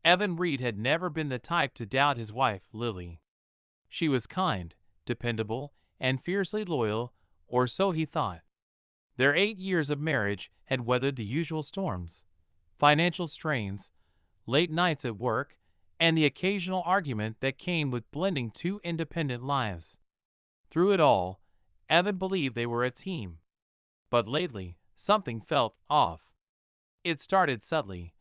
Evan Reed had never been the type to doubt his wife, Lily. She was kind, dependable, and fiercely loyal, or so he thought. Their 8 years of marriage had weathered the usual storms, financial strains, late nights at work, and the occasional argument that came with blending two independent lives. Through it all, Evan believed they were a team. But lately, something felt off. It started subtly,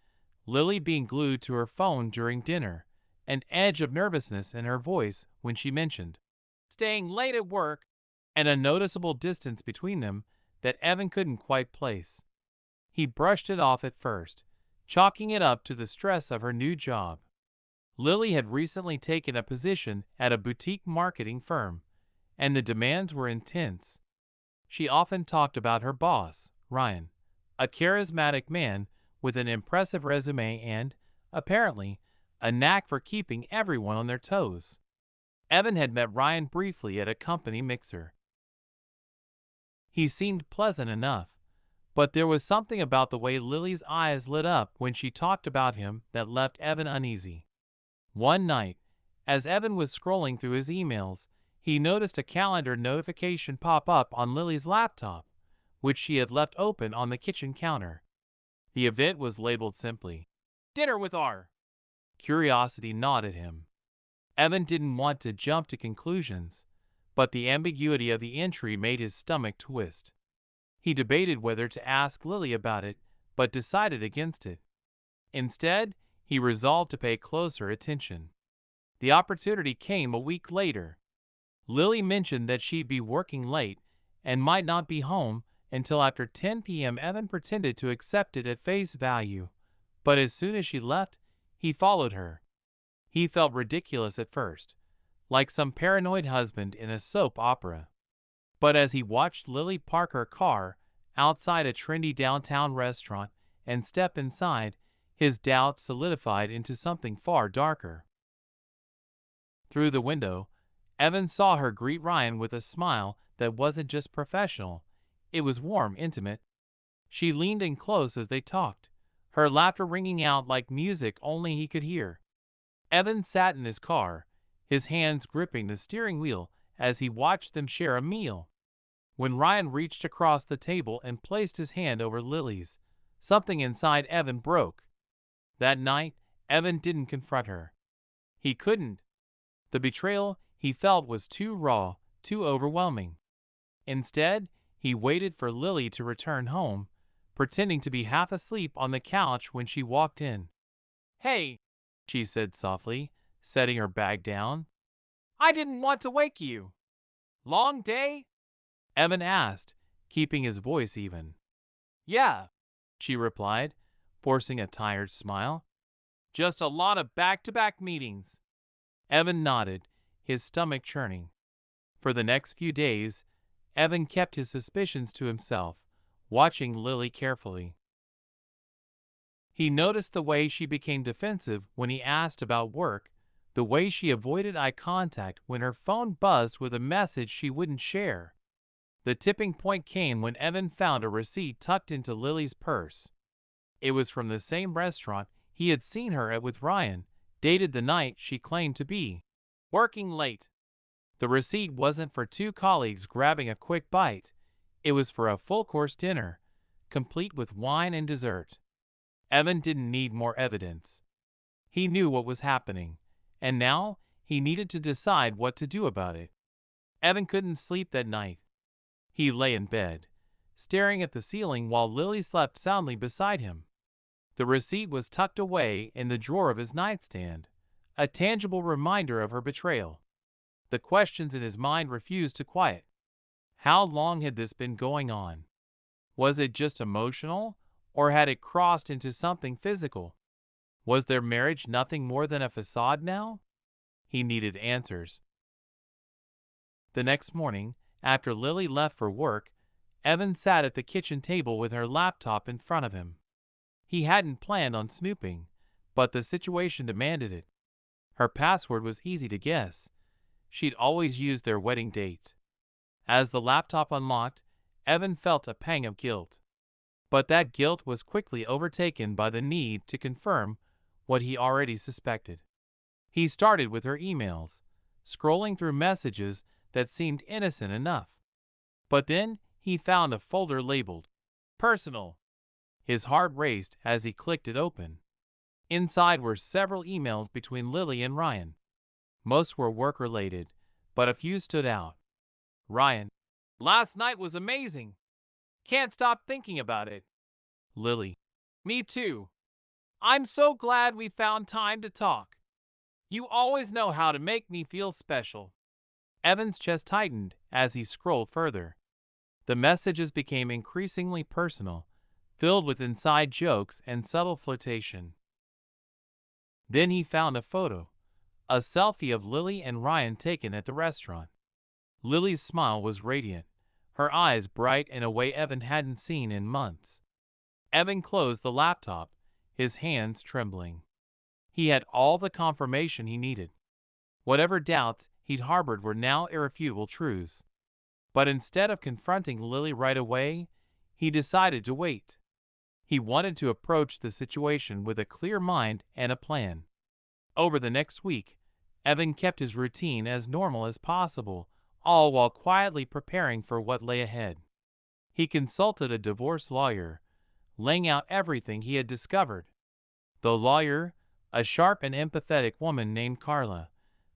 Lily being glued to her phone during dinner, an edge of nervousness in her voice when she mentioned staying late at work, and a noticeable distance between them that Evan couldn't quite place. He brushed it off at first, chalking it up to the stress of her new job. Lily had recently taken a position at a boutique marketing firm, and the demands were intense. She often talked about her boss, Ryan, a charismatic man with an impressive resume and, apparently, a knack for keeping everyone on their toes. Evan had met Ryan briefly at a company mixer. He seemed pleasant enough, but there was something about the way Lily's eyes lit up when she talked about him that left Evan uneasy. One night, as Evan was scrolling through his emails, he noticed a calendar notification pop up on Lily's laptop, which she had left open on the kitchen counter. The event was labeled simply, "Dinner with R." Curiosity gnawed at him. Evan didn't want to jump to conclusions, but the ambiguity of the entry made his stomach twist. He debated whether to ask Lily about it, but decided against it. Instead, he resolved to pay closer attention. The opportunity came a week later. Lily mentioned that she'd be working late and might not be home until after 10 p.m. Evan pretended to accept it at face value, but as soon as she left, he followed her. He felt ridiculous at first, like some paranoid husband in a soap opera. But as he watched Lily park her car outside a trendy downtown restaurant and step inside, his doubts solidified into something far darker. Through the window, Evan saw her greet Ryan with a smile that wasn't just professional, it was warm, intimate. She leaned in close as they talked, her laughter ringing out like music only he could hear. Evan sat in his car, his hands gripping the steering wheel as he watched them share a meal. When Ryan reached across the table and placed his hand over Lily's, something inside Evan broke. That night, Evan didn't confront her. He couldn't. The betrayal he felt was too raw, too overwhelming. Instead, he waited for Lily to return home, pretending to be half asleep on the couch when she walked in. "Hey," she said softly, setting her bag down. "I didn't want to wake you." "Long day?" Evan asked, keeping his voice even. "Yeah," she replied, forcing a tired smile. "Just a lot of back-to-back meetings." Evan nodded, his stomach churning. For the next few days, Evan kept his suspicions to himself, watching Lily carefully. He noticed the way she became defensive when he asked about work, the way she avoided eye contact when her phone buzzed with a message she wouldn't share. The tipping point came when Evan found a receipt tucked into Lily's purse. It was from the same restaurant he had seen her at with Ryan, dated the night she claimed to be working late. The receipt wasn't for two colleagues grabbing a quick bite. It was for a full-course dinner, complete with wine and dessert. Evan didn't need more evidence. He knew what was happening, and now he needed to decide what to do about it. Evan couldn't sleep that night. He lay in bed, staring at the ceiling while Lily slept soundly beside him. The receipt was tucked away in the drawer of his nightstand, a tangible reminder of her betrayal. The questions in his mind refused to quiet. How long had this been going on? Was it just emotional, or had it crossed into something physical? Was their marriage nothing more than a facade now? He needed answers. The next morning, after Lily left for work, Evan sat at the kitchen table with her laptop in front of him. He hadn't planned on snooping, but the situation demanded it. Her password was easy to guess. She'd always used their wedding date. As the laptop unlocked, Evan felt a pang of guilt. But that guilt was quickly overtaken by the need to confirm what he already suspected. He started with her emails, scrolling through messages that seemed innocent enough. But then he found a folder labeled Personal. His heart raced as he clicked it open. Inside were several emails between Lily and Ryan. Most were work-related, but a few stood out. Ryan: last night was amazing. Can't stop thinking about it. Lily: me too. I'm so glad we found time to talk. You always know how to make me feel special. Evan's chest tightened as he scrolled further. The messages became increasingly personal, filled with inside jokes and subtle flirtation. Then he found a photo, a selfie of Lily and Ryan taken at the restaurant. Lily's smile was radiant, her eyes bright in a way Evan hadn't seen in months. Evan closed the laptop, his hands trembling. He had all the confirmation he needed. Whatever doubts he'd harbored were now irrefutable truths. But instead of confronting Lily right away, he decided to wait. He wanted to approach the situation with a clear mind and a plan. Over the next week, Evan kept his routine as normal as possible, all while quietly preparing for what lay ahead. He consulted a divorce lawyer, laying out everything he had discovered. The lawyer, a sharp and empathetic woman named Carla,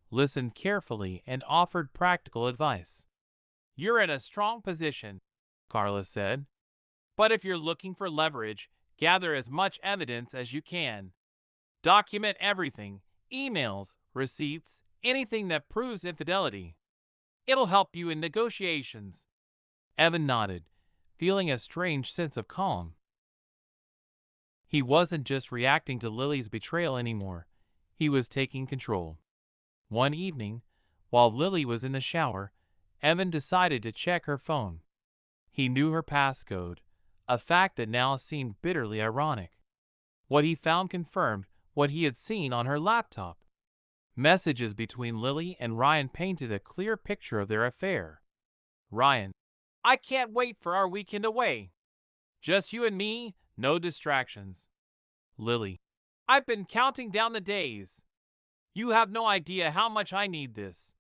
listened carefully and offered practical advice. You're in a strong position, Carla said. But if you're looking for leverage, gather as much evidence as you can. Document everything, emails, receipts, anything that proves infidelity. It'll help you in negotiations. Evan nodded, feeling a strange sense of calm. He wasn't just reacting to Lily's betrayal anymore. He was taking control. One evening, while Lily was in the shower, Evan decided to check her phone. He knew her passcode, a fact that now seemed bitterly ironic. What he found confirmed what he had seen on her laptop. Messages between Lily and Ryan painted a clear picture of their affair. Ryan: I can't wait for our weekend away. Just you and me, no distractions. Lily: I've been counting down the days. You have no idea how much I need this.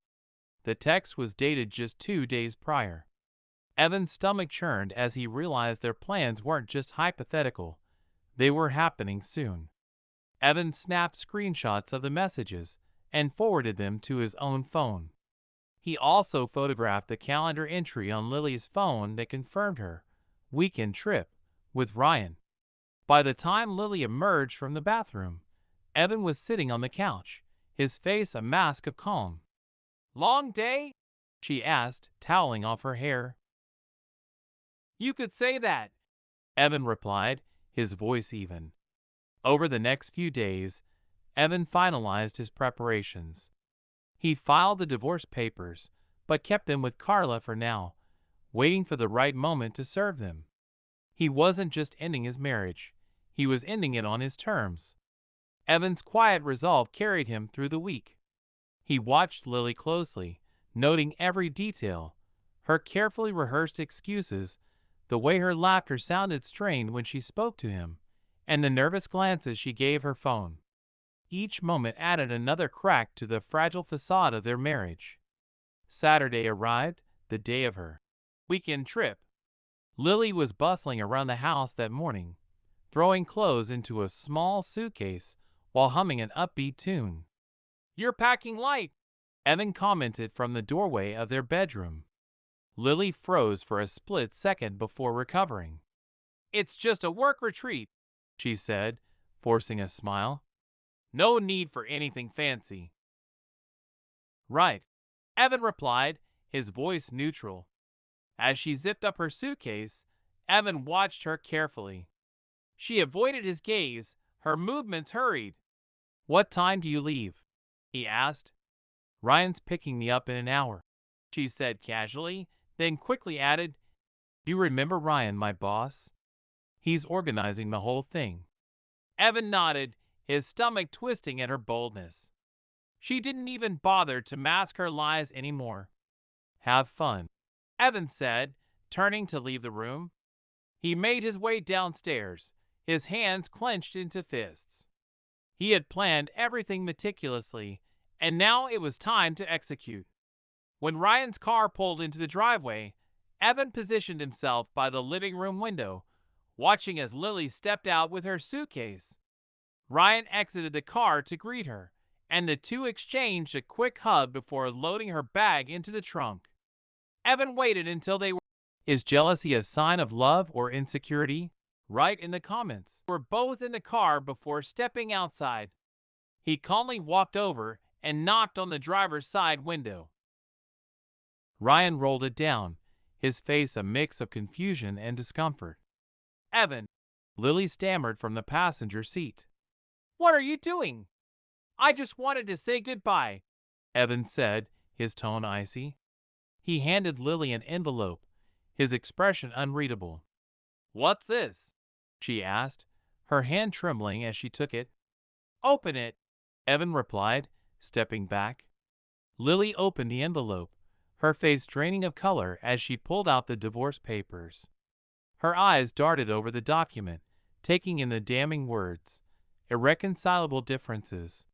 The text was dated just 2 days prior. Evan's stomach churned as he realized their plans weren't just hypothetical. They were happening soon. Evan snapped screenshots of the messages and forwarded them to his own phone. He also photographed the calendar entry on Lily's phone that confirmed her weekend trip with Ryan. By the time Lily emerged from the bathroom, Evan was sitting on the couch, his face a mask of calm. Long day? She asked, toweling off her hair. You could say that, Evan replied, his voice even. Over the next few days, Evan finalized his preparations. He filed the divorce papers, but kept them with Carla for now, waiting for the right moment to serve them. He wasn't just ending his marriage, he was ending it on his terms. Evan's quiet resolve carried him through the week. He watched Lily closely, noting every detail, her carefully rehearsed excuses, the way her laughter sounded strained when she spoke to him, and the nervous glances she gave her phone. Each moment added another crack to the fragile facade of their marriage. Saturday arrived, the day of her weekend trip. Lily was bustling around the house that morning, throwing clothes into a small suitcase while humming an upbeat tune. You're packing light, Evan commented from the doorway of their bedroom. Lily froze for a split second before recovering. It's just a work retreat, she said, forcing a smile. No need for anything fancy. Right, Evan replied, his voice neutral. As she zipped up her suitcase, Evan watched her carefully. She avoided his gaze, her movements hurried. What time do you leave? He asked. Ryan's picking me up in an hour, she said casually, then quickly added, Do you remember Ryan, my boss? He's organizing the whole thing. Evan nodded, his stomach twisting at her boldness. She didn't even bother to mask her lies anymore. Have fun, Evan said, turning to leave the room. He made his way downstairs, his hands clenched into fists. He had planned everything meticulously, and now it was time to execute. When Ryan's car pulled into the driveway, Evan positioned himself by the living room window, watching as Lily stepped out with her suitcase. Ryan exited the car to greet her, and the two exchanged a quick hug before loading her bag into the trunk. Evan waited until they were. Is jealousy a sign of love or insecurity? Write in the comments. We're both in the car before stepping outside. He calmly walked over and knocked on the driver's side window. Ryan rolled it down, his face a mix of confusion and discomfort. Evan, Lily stammered from the passenger seat. What are you doing? I just wanted to say goodbye, Evan said, his tone icy. He handed Lily an envelope, his expression unreadable. What's this? She asked, her hand trembling as she took it. Open it, Evan replied, stepping back. Lily opened the envelope, her face draining of color as she pulled out the divorce papers. Her eyes darted over the document, taking in the damning words. Irreconcilable differences.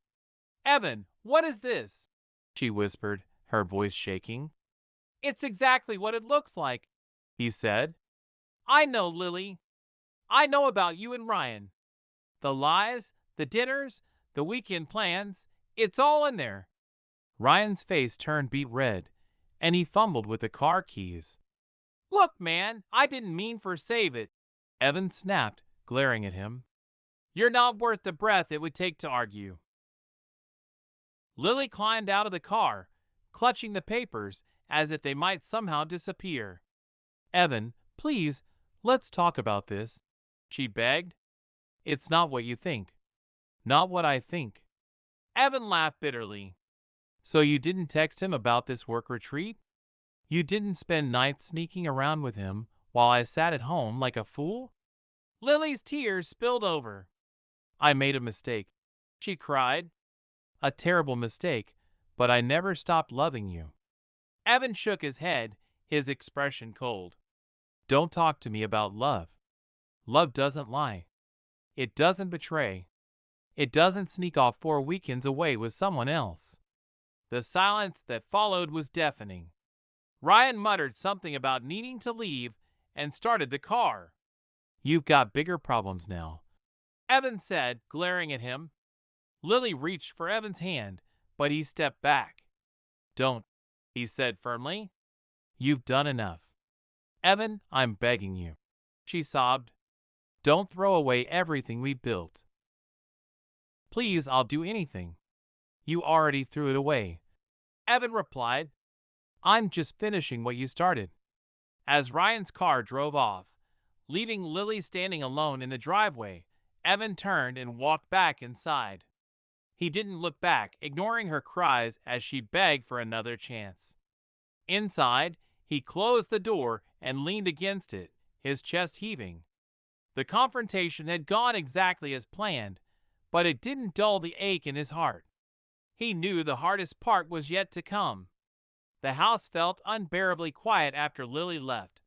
Evan, what is this? She whispered, her voice shaking. It's exactly what it looks like, he said. I know, Lily. I know about you and Ryan. The lies, the dinners, the weekend plans, it's all in there. Ryan's face turned beet red, and he fumbled with the car keys. Look, man, I didn't mean for save it, Evan snapped, glaring at him. You're not worth the breath it would take to argue. Lily climbed out of the car, clutching the papers as if they might somehow disappear. Evan, please, let's talk about this, she begged. It's not what you think. Not what I think. Evan laughed bitterly. So you didn't text him about this work retreat? You didn't spend nights sneaking around with him while I sat at home like a fool? Lily's tears spilled over. I made a mistake, she cried. A terrible mistake, but I never stopped loving you. Evan shook his head, his expression cold. Don't talk to me about love. Love doesn't lie. It doesn't betray. It doesn't sneak off 4 weekends away with someone else. The silence that followed was deafening. Ryan muttered something about needing to leave and started the car. You've got bigger problems now, Evan said, glaring at him. Lily reached for Evan's hand, but he stepped back. Don't, he said firmly. You've done enough. Evan, I'm begging you, she sobbed. Don't throw away everything we built. Please, I'll do anything. You already threw it away, Evan replied. I'm just finishing what you started. As Ryan's car drove off, leaving Lily standing alone in the driveway, Evan turned and walked back inside. He didn't look back, ignoring her cries as she begged for another chance. Inside, he closed the door and leaned against it, his chest heaving. The confrontation had gone exactly as planned, but it didn't dull the ache in his heart. He knew the hardest part was yet to come. The house felt unbearably quiet after Lily left.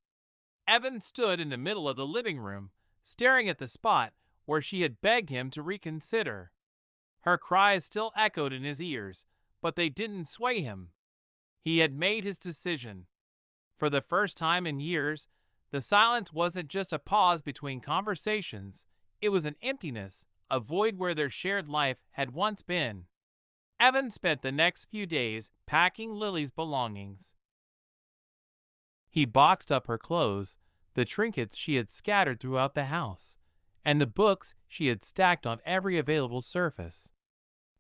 Evan stood in the middle of the living room, staring at the spot where she had begged him to reconsider. Her cries still echoed in his ears, but they didn't sway him. He had made his decision. For the first time in years, the silence wasn't just a pause between conversations, it was an emptiness, a void where their shared life had once been. Evan spent the next few days packing Lily's belongings. He boxed up her clothes, the trinkets she had scattered throughout the house, and the books she had stacked on every available surface.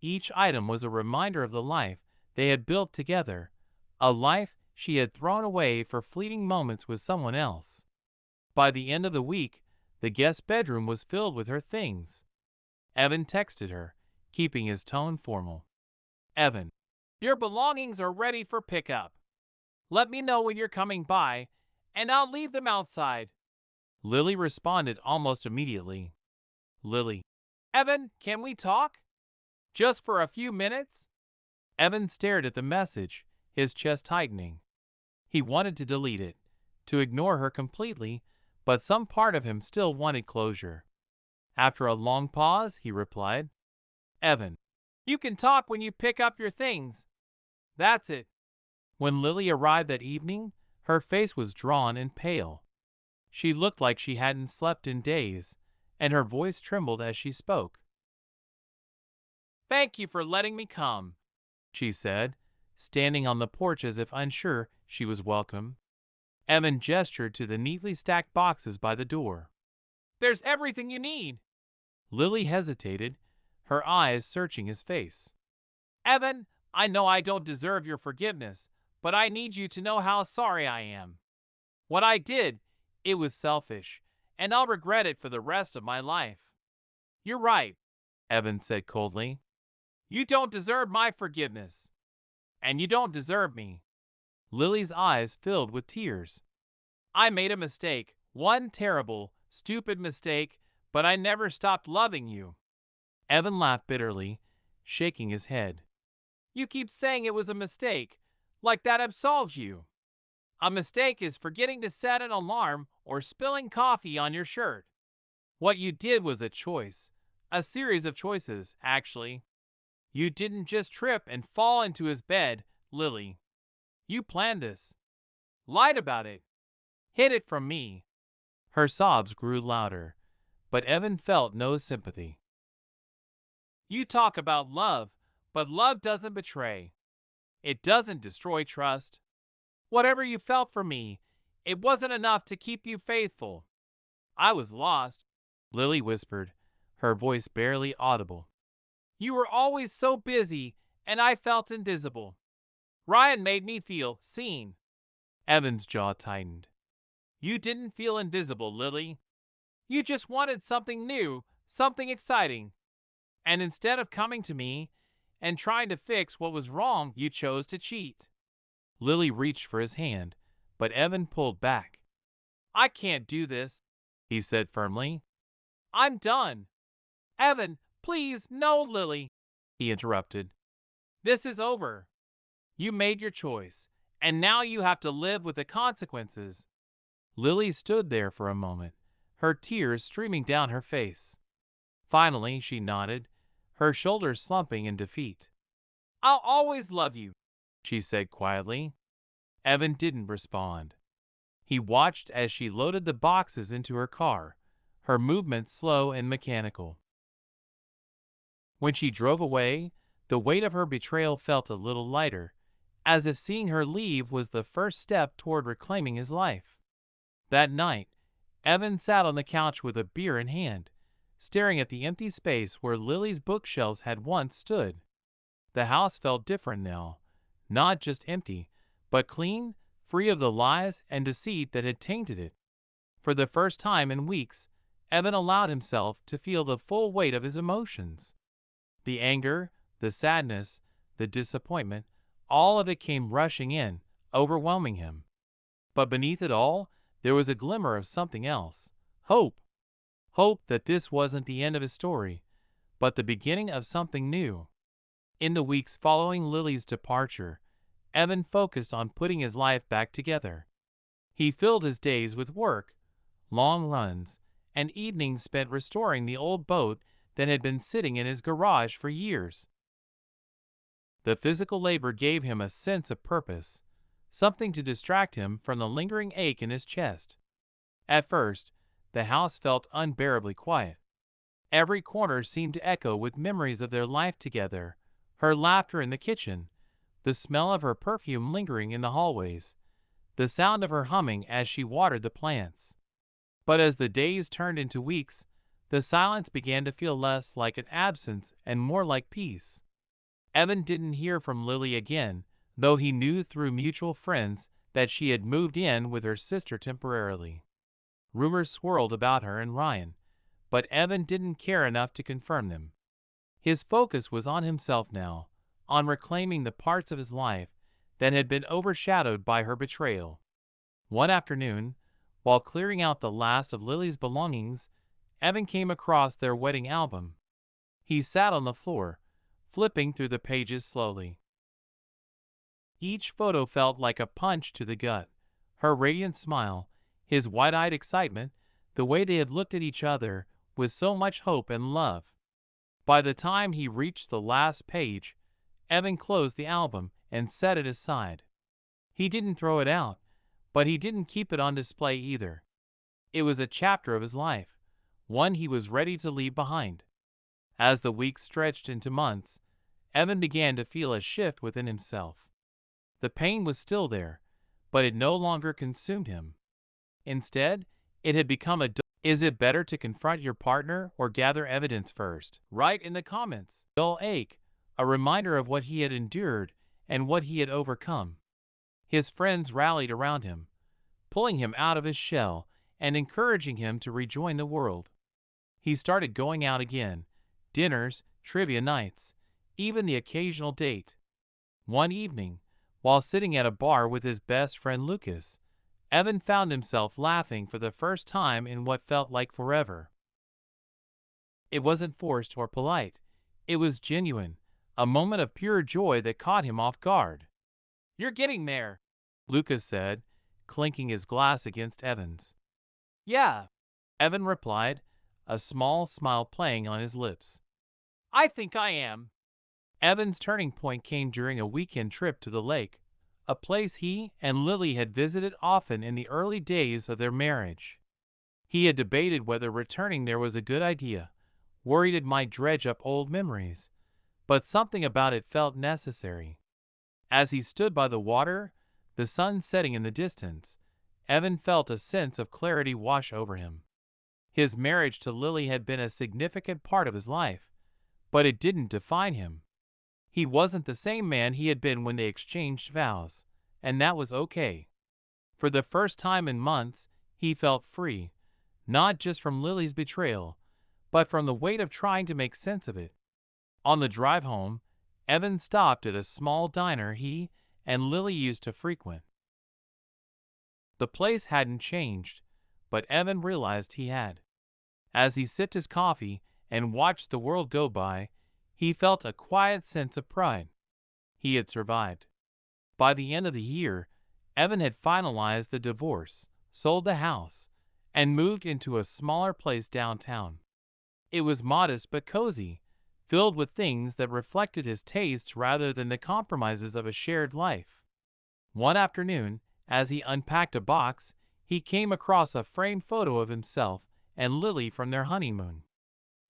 Each item was a reminder of the life they had built together, a life she had thrown away for fleeting moments with someone else. By the end of the week, the guest bedroom was filled with her things. Evan texted her, keeping his tone formal. Evan, your belongings are ready for pickup. Let me know when you're coming by, and I'll leave them outside. Lily responded almost immediately. Lily, Evan, can we talk? Just for a few minutes? Evan stared at the message, his chest tightening. He wanted to delete it, to ignore her completely, but some part of him still wanted closure. After a long pause, he replied, "Evan, you can talk when you pick up your things. That's it." When Lily arrived that evening, her face was drawn and pale. She looked like she hadn't slept in days, and her voice trembled as she spoke. "Thank you for letting me come," she said, standing on the porch as if unsure she was welcome. Evan gestured to the neatly stacked boxes by the door. "There's everything you need." Lily hesitated, her eyes searching his face. "Evan, I know I don't deserve your forgiveness, but I need you to know how sorry I am. What I did, it was selfish, and I'll regret it for the rest of my life." "You're right," Evan said coldly. "You don't deserve my forgiveness, and you don't deserve me." Lily's eyes filled with tears. "I made a mistake, one terrible, stupid mistake, but I never stopped loving you." Evan laughed bitterly, shaking his head. "You keep saying it was a mistake, like that absolves you. A mistake is forgetting to set an alarm or spilling coffee on your shirt. What you did was a choice, a series of choices, actually. You didn't just trip and fall into his bed, Lily. You planned this, lied about it, hid it from me." Her sobs grew louder, but Evan felt no sympathy. "You talk about love, but love doesn't betray. It doesn't destroy trust. Whatever you felt for me, it wasn't enough to keep you faithful. I was lost," Lily whispered, her voice barely audible. "You were always so busy, and I felt invisible. Ryan made me feel seen." Evan's jaw tightened. "You didn't feel invisible, Lily. You just wanted something new, something exciting. And instead of coming to me and trying to fix what was wrong, you chose to cheat." Lily reached for his hand, but Evan pulled back. "I can't do this," he said firmly. "I'm done." "Evan, please, no, Lily," he interrupted. "This is over. You made your choice, and now you have to live with the consequences." Lily stood there for a moment, her tears streaming down her face. Finally, she nodded, her shoulders slumping in defeat. "I'll always love you," she said quietly. Evan didn't respond. He watched as she loaded the boxes into her car, her movements slow and mechanical. When she drove away, the weight of her betrayal felt a little lighter, as if seeing her leave was the first step toward reclaiming his life. That night, Evan sat on the couch with a beer in hand, staring at the empty space where Lily's bookshelves had once stood. The house felt different now, not just empty, but clean, free of the lies and deceit that had tainted it. For the first time in weeks, Evan allowed himself to feel the full weight of his emotions. The anger, the sadness, the disappointment, all of it came rushing in, overwhelming him. But beneath it all, there was a glimmer of something else. Hope. Hope that this wasn't the end of his story, but the beginning of something new. In the weeks following Lily's departure, Evan focused on putting his life back together. He filled his days with work, long runs, and evenings spent restoring the old boat that had been sitting in his garage for years. The physical labor gave him a sense of purpose, something to distract him from the lingering ache in his chest. At first, the house felt unbearably quiet. Every corner seemed to echo with memories of their life together, her laughter in the kitchen, the smell of her perfume lingering in the hallways, the sound of her humming as she watered the plants. But as the days turned into weeks, the silence began to feel less like an absence and more like peace. Evan didn't hear from Lily again, though he knew through mutual friends that she had moved in with her sister temporarily. Rumors swirled about her and Ryan, but Evan didn't care enough to confirm them. His focus was on himself now, on reclaiming the parts of his life that had been overshadowed by her betrayal. One afternoon, while clearing out the last of Lily's belongings, Evan came across their wedding album. He sat on the floor, flipping through the pages slowly. Each photo felt like a punch to the gut. Her radiant smile, his wide-eyed excitement, the way they had looked at each other with so much hope and love. By the time he reached the last page, Evan closed the album and set it aside. He didn't throw it out, but he didn't keep it on display either. It was a chapter of his life, one he was ready to leave behind. As the weeks stretched into months, Evan began to feel a shift within himself. The pain was still there, but it no longer consumed him. Instead, it had become a is it better to confront your partner or gather evidence first? Write in the comments. Dull ache, a reminder of what he had endured and what he had overcome. His friends rallied around him, pulling him out of his shell and encouraging him to rejoin the world. He started going out again, dinners, trivia nights, even the occasional date. One evening, while sitting at a bar with his best friend Lucas, Evan found himself laughing for the first time in what felt like forever. It wasn't forced or polite. It was genuine, a moment of pure joy that caught him off guard. "You're getting there," Lucas said, clinking his glass against Evan's. "Yeah," Evan replied, a small smile playing on his lips. "I think I am." Evan's turning point came during a weekend trip to the lake, a place he and Lily had visited often in the early days of their marriage. He had debated whether returning there was a good idea, worried it might dredge up old memories, but something about it felt necessary. As he stood by the water, the sun setting in the distance, Evan felt a sense of clarity wash over him. His marriage to Lily had been a significant part of his life, but it didn't define him. He wasn't the same man he had been when they exchanged vows, and that was okay. For the first time in months, he felt free, not just from Lily's betrayal, but from the weight of trying to make sense of it. On the drive home, Evan stopped at a small diner he and Lily used to frequent. The place hadn't changed, but Evan realized he had. As he sipped his coffee and watched the world go by, he felt a quiet sense of pride. He had survived. By the end of the year, Evan had finalized the divorce, sold the house, and moved into a smaller place downtown. It was modest but cozy, filled with things that reflected his tastes rather than the compromises of a shared life. One afternoon, as he unpacked a box, he came across a framed photo of himself and Lily from their honeymoon.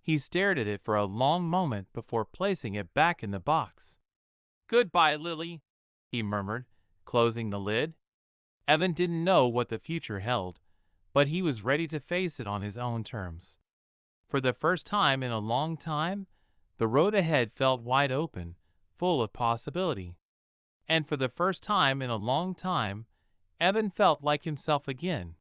He stared at it for a long moment before placing it back in the box. "Goodbye, Lily," he murmured, closing the lid. Evan didn't know what the future held, but he was ready to face it on his own terms. For the first time in a long time, the road ahead felt wide open, full of possibility. And for the first time in a long time, Evan felt like himself again,